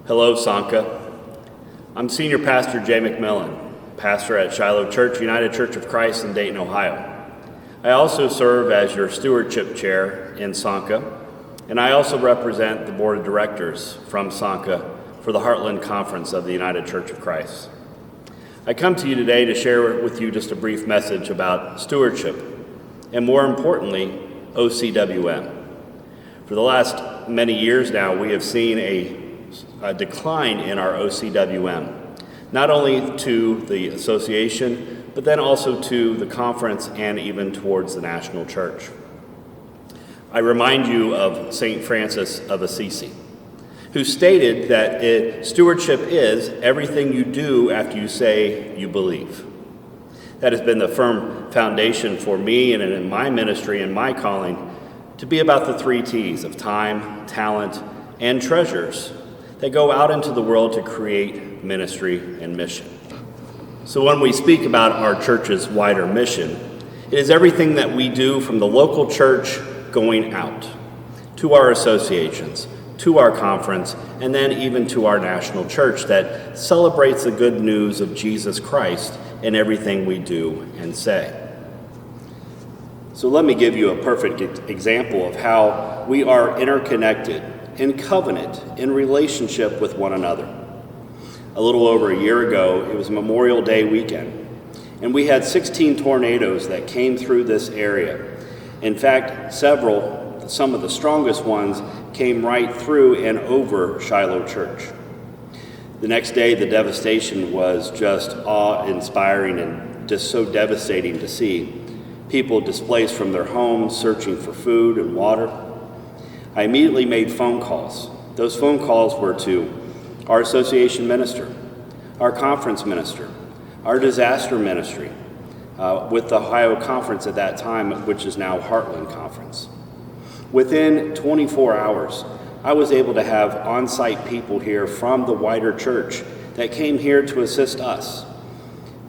Hello, Sanka. I'm Senior Pastor Jay McMillan, pastor at Shiloh Church, United Church of Christ in Dayton, Ohio. I also serve as your stewardship chair in Sanka, and I also represent the board of directors from Sanka for the Heartland Conference of the United Church of Christ. I come to you today to share with you just a brief message about stewardship, and more importantly, OCWM. For the last many years now, we have seen a decline in our OCWM, not only to the association, but then also to the conference and even towards the national church. I remind you of St. Francis of Assisi, who stated that stewardship is everything you do after you say you believe. That has been the firm foundation for me and in my ministry and my calling to be about the 3 T's of time, talent, and treasures that go out into the world to create ministry and mission. So when we speak about our church's wider mission, it is everything that we do from the local church going out to our associations, to our conference, and then even to our national church that celebrates the good news of Jesus Christ in everything we do and say. So let me give you a perfect example of how we are interconnected in covenant, in relationship with one another. A little over a year ago, it was Memorial Day weekend, and we had 16 tornadoes that came through this area. In fact, some of the strongest ones came right through and over Shiloh Church. The next day, the devastation was just awe-inspiring and just so devastating to see. People displaced from their homes, searching for food and water. I immediately made phone calls. Those phone calls were to our association minister, our conference minister, our disaster ministry, with the Ohio Conference at that time, which is now Heartland Conference. Within 24 hours, I was able to have on-site people here from the wider church that came here to assist us.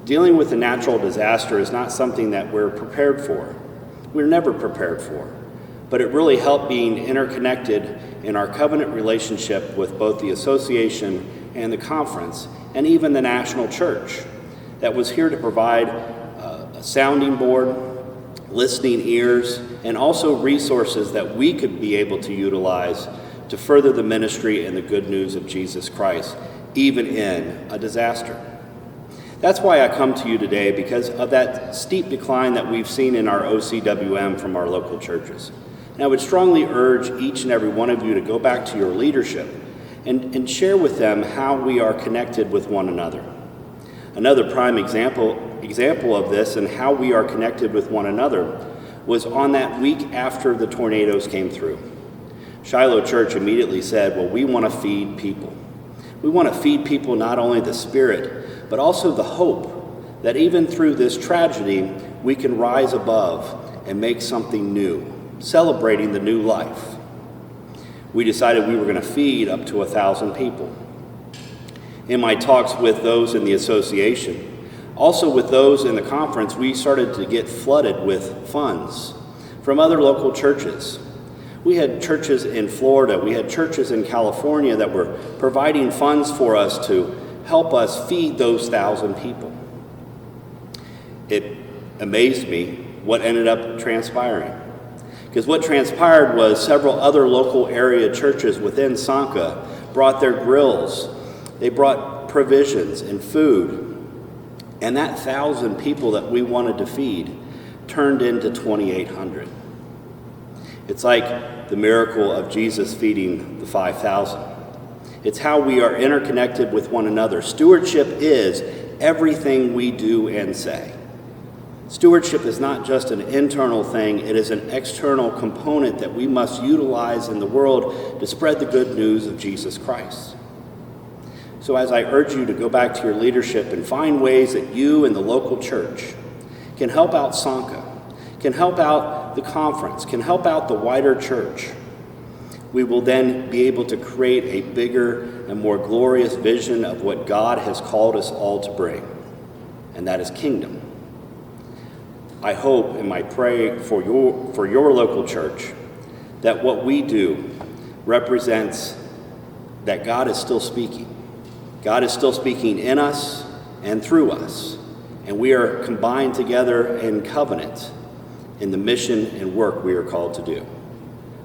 Dealing with a natural disaster is not something that we're prepared for. We're never prepared for. But it really helped being interconnected in our covenant relationship with both the association and the conference, and even the national church that was here to provide a sounding board, listening ears, and also resources that we could be able to utilize to further the ministry and the good news of Jesus Christ, even in a disaster. That's why I come to you today, because of that steep decline that we've seen in our OCWM from our local churches. And I would strongly urge each and every one of you to go back to your leadership and share with them how we are connected with one another. Another prime example of this and how we are connected with one another was on that week after the tornadoes came through. Shiloh Church immediately said, well, we want to feed people. We want to feed people not only the spirit, but also the hope that even through this tragedy, we can rise above and make something new, celebrating the new life. We decided we were going to feed up to 1,000 people. In my talks with those in the association, also with those in the conference, we started to get flooded with funds from other local churches. We had churches in Florida, we had churches in California that were providing funds for us to help us feed those 1,000 people. It amazed me what ended up transpiring. Because what transpired was several other local area churches within Sanka brought their grills. They brought provisions and food. And that 1,000 people that we wanted to feed turned into 2,800. It's like the miracle of Jesus feeding the 5,000. It's how we are interconnected with one another. Stewardship is everything we do and say. Stewardship is not just an internal thing, it is an external component that we must utilize in the world to spread the good news of Jesus Christ. So as I urge you to go back to your leadership and find ways that you and the local church can help out Sanka, can help out the conference, can help out the wider church, we will then be able to create a bigger and more glorious vision of what God has called us all to bring, and that is kingdom. I hope and I pray for your local church that what we do represents that God is still speaking. God is still speaking in us and through us, and we are combined together in covenant in the mission and work we are called to do.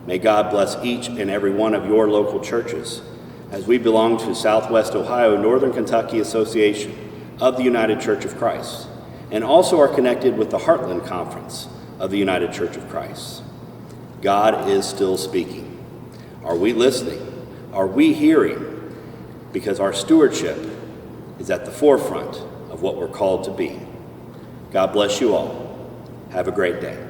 May God bless each and every one of your local churches as we belong to Southwest Ohio Northern Kentucky Association of the United Church of Christ, and also are connected with the Heartland Conference of the United Church of Christ. God is still speaking. Are we listening? Are we hearing? Because our stewardship is at the forefront of what we're called to be. God bless you all. Have a great day.